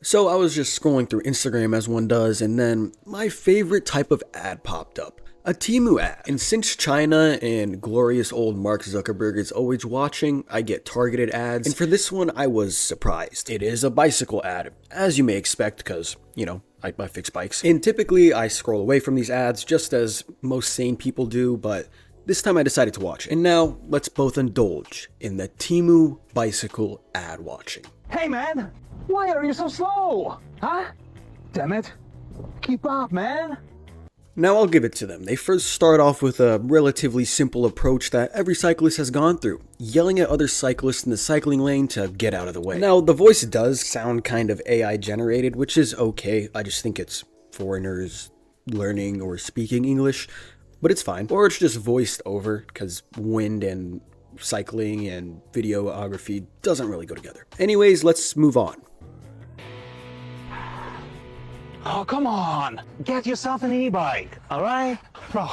So I was just scrolling through Instagram as one does, and then my favorite type of ad popped up. A Temu ad. And since China and glorious old Mark Zuckerberg is always watching, I get targeted ads. And for this one, I was surprised. It is a bicycle ad, as you may expect, because, you know, I fix bikes. And typically I scroll away from these ads just as most sane people do, but this time I decided to watch. And now let's both indulge in the Temu bicycle ad watching. Hey man, why are you so slow? Huh? Damn it. Keep up, man. Now I'll give it to them. They first start off with a relatively simple approach that every cyclist has gone through, yelling at other cyclists in the cycling lane to get out of the way. Now the voice does sound kind of AI generated, which is okay. I just think it's foreigners learning or speaking English, but it's fine. Or it's just voiced over, because wind and cycling and videography doesn't really go together. Anyways, let's move on. Oh, come on. Get yourself an e-bike, alright? Bro,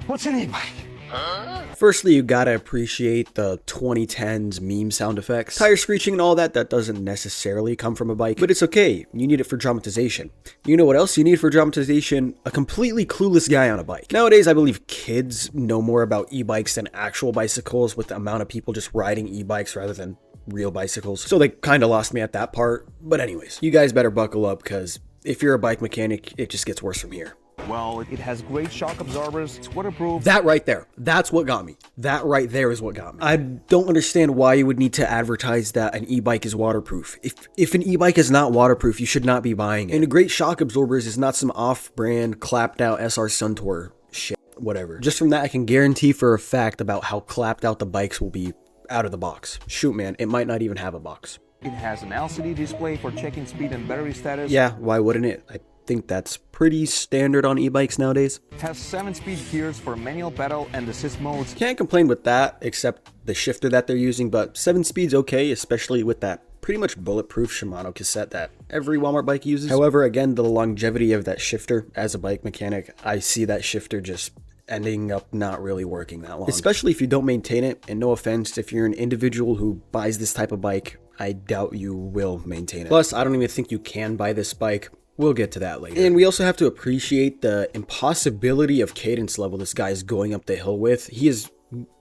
what's an e-bike? Firstly, you gotta appreciate the 2010s meme sound effects. Tire screeching and all that doesn't necessarily come from a bike, but it's okay. You need it for dramatization. You know what else you need for dramatization? A completely clueless guy on a bike. Nowadays, I believe kids know more about e-bikes than actual bicycles, with the amount of people just riding e-bikes rather than real bicycles. So they kind of lost me at that part. But anyways, you guys better buckle up, because if you're a bike mechanic, it just gets worse from here. Well, it has great shock absorbers, it's waterproof. That right there, that's what got me. That right there is what got me. I don't understand why you would need to advertise that an e-bike is waterproof. If an e-bike is not waterproof, you should not be buying it. And a great shock absorbers is not some off-brand, clapped out SR Suntour shit, whatever. Just from that, I can guarantee for a fact about how clapped out the bikes will be out of the box. Shoot, man, it might not even have a box. It has an LCD display for checking speed and battery status. Yeah, why wouldn't it? I think that's pretty standard on e-bikes nowadays. It has 7-speed gears for manual pedal and assist modes. Can't complain with that, except the shifter that they're using, but 7 speed's okay, especially with that pretty much bulletproof Shimano cassette that every Walmart bike uses. However, again, the longevity of that shifter, as a bike mechanic, I see that shifter just ending up not really working that long. Especially if you don't maintain it, and no offense, if you're an individual who buys this type of bike, I doubt you will maintain it. Plus, I don't even think you can buy this bike. We'll get to that later. And we also have to appreciate the impossibility of cadence level this guy is going up the hill with. He is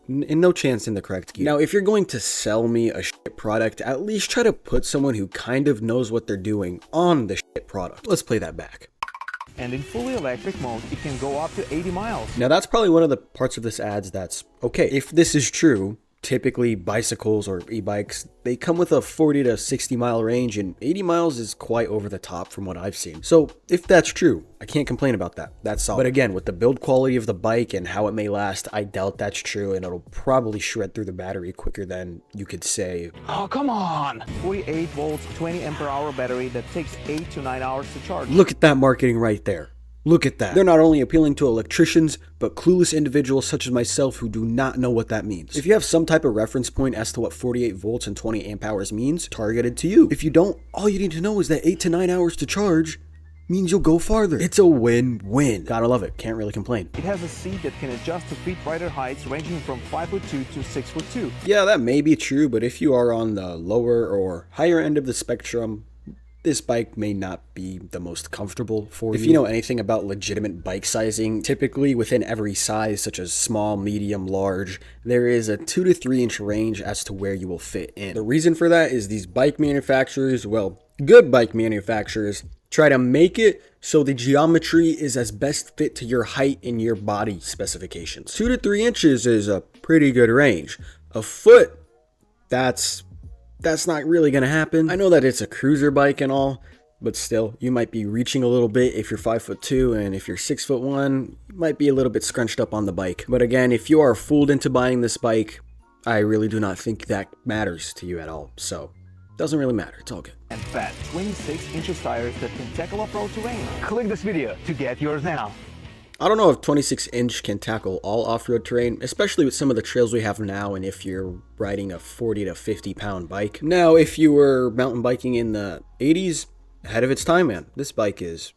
in no chance in the correct gear. Now, if you're going to sell me a shit product, at least try to put someone who kind of knows what they're doing on the shit product. Let's play that back. And in fully electric mode, it can go up to 80 miles. Now, that's probably one of the parts of this ads that's okay. If this is true, typically bicycles or e-bikes, they come with a 40 to 60 mile range, and 80 miles is quite over the top from what I've seen. So if that's true, I can't complain about that. That's solid. But again, with the build quality of the bike and how it may last, I doubt that's true, and it'll probably shred through the battery quicker than you could say. Oh, come on. 48 volts, 20 ampere hour battery that takes 8 to 9 hours to charge. Look at that marketing right there. Look at that. They're not only appealing to electricians, but clueless individuals such as myself who do not know what that means. If you have some type of reference point as to what 48 volts and 20 amp hours means, targeted to you. If you don't, all you need to know is that 8 to 9 hours to charge means you'll go farther. It's a win-win. Gotta love it. Can't really complain. It has a seat that can adjust to fit rider heights ranging from 5'2" to 6'2". Yeah, that may be true, but if you are on the lower or higher end of the spectrum, this bike may not be the most comfortable for you. If you know anything about legitimate bike sizing, typically within every size, such as small, medium, large, there is a 2 to 3 inch range as to where you will fit in. The reason for that is these bike manufacturers, well, good bike manufacturers, try to make it so the geometry is as best fit to your height and your body specifications. 2 to 3 inches is a pretty good range. A foot, that's not really gonna happen. I know that it's a cruiser bike and all, but still, you might be reaching a little bit if you're 5'2", and if you're 6'1", you might be a little bit scrunched up on the bike. But again, if you are fooled into buying this bike, I really do not think that matters to you at all. So, doesn't really matter. It's all good. And fat 26-inch tires that can tackle off-road terrain. Click this video to get yours now. I don't know if 26-inch can tackle all off-road terrain, especially with some of the trails we have now, and if you're riding a 40 to 50 pound bike. Now, if you were mountain biking in the 80s, ahead of its time, man. This bike is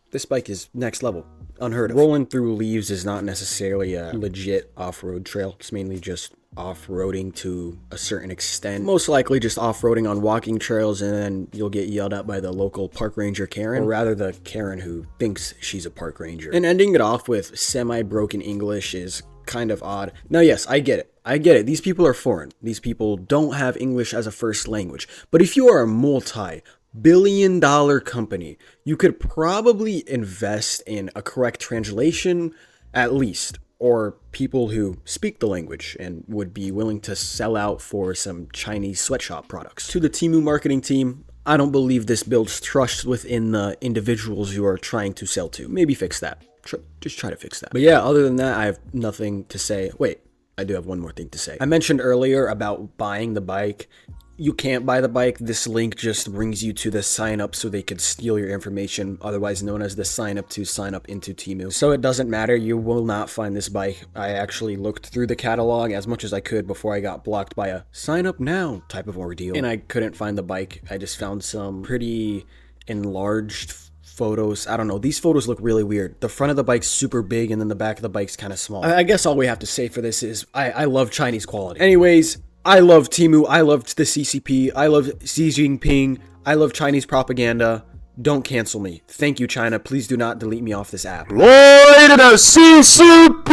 next level. Unheard of. Rolling through leaves is not necessarily a legit off-road trail. It's mainly just off-roading to a certain extent. Most likely just off-roading on walking trails, and then you'll get yelled at by the local park ranger Karen, or rather the Karen who thinks she's a park ranger. And ending it off with semi-broken English is kind of odd. Now, yes, I get it. I get it. These people are foreign. These people don't have English as a first language. But if you are a multi-billion-dollar company, you could probably invest in a correct translation at least, or people who speak the language and would be willing to sell out for some Chinese sweatshop products. To the Temu marketing team, I don't believe this builds trust within the individuals you are trying to sell to. Maybe fix that. Just try to fix that. But yeah, other than that, I have nothing to say. Wait, I do have one more thing to say. I mentioned earlier about buying the bike. You can't buy the bike. This link just brings you to the sign up so they could steal your information, otherwise known as the sign up to sign up into Temu. So it doesn't matter. You will not find this bike. I actually looked through the catalog as much as I could before I got blocked by a sign up now type of ordeal. And I couldn't find the bike. I just found some pretty enlarged photos. I don't know. These photos look really weird. The front of the bike's super big and then the back of the bike's kind of small. I guess all we have to say for this is I love Chinese quality. Anyways, I love Temu, I loved the CCP, I love Xi Jinping, I love Chinese propaganda. Don't cancel me. Thank you, China. Please do not delete me off this app. Lloyd the CCP!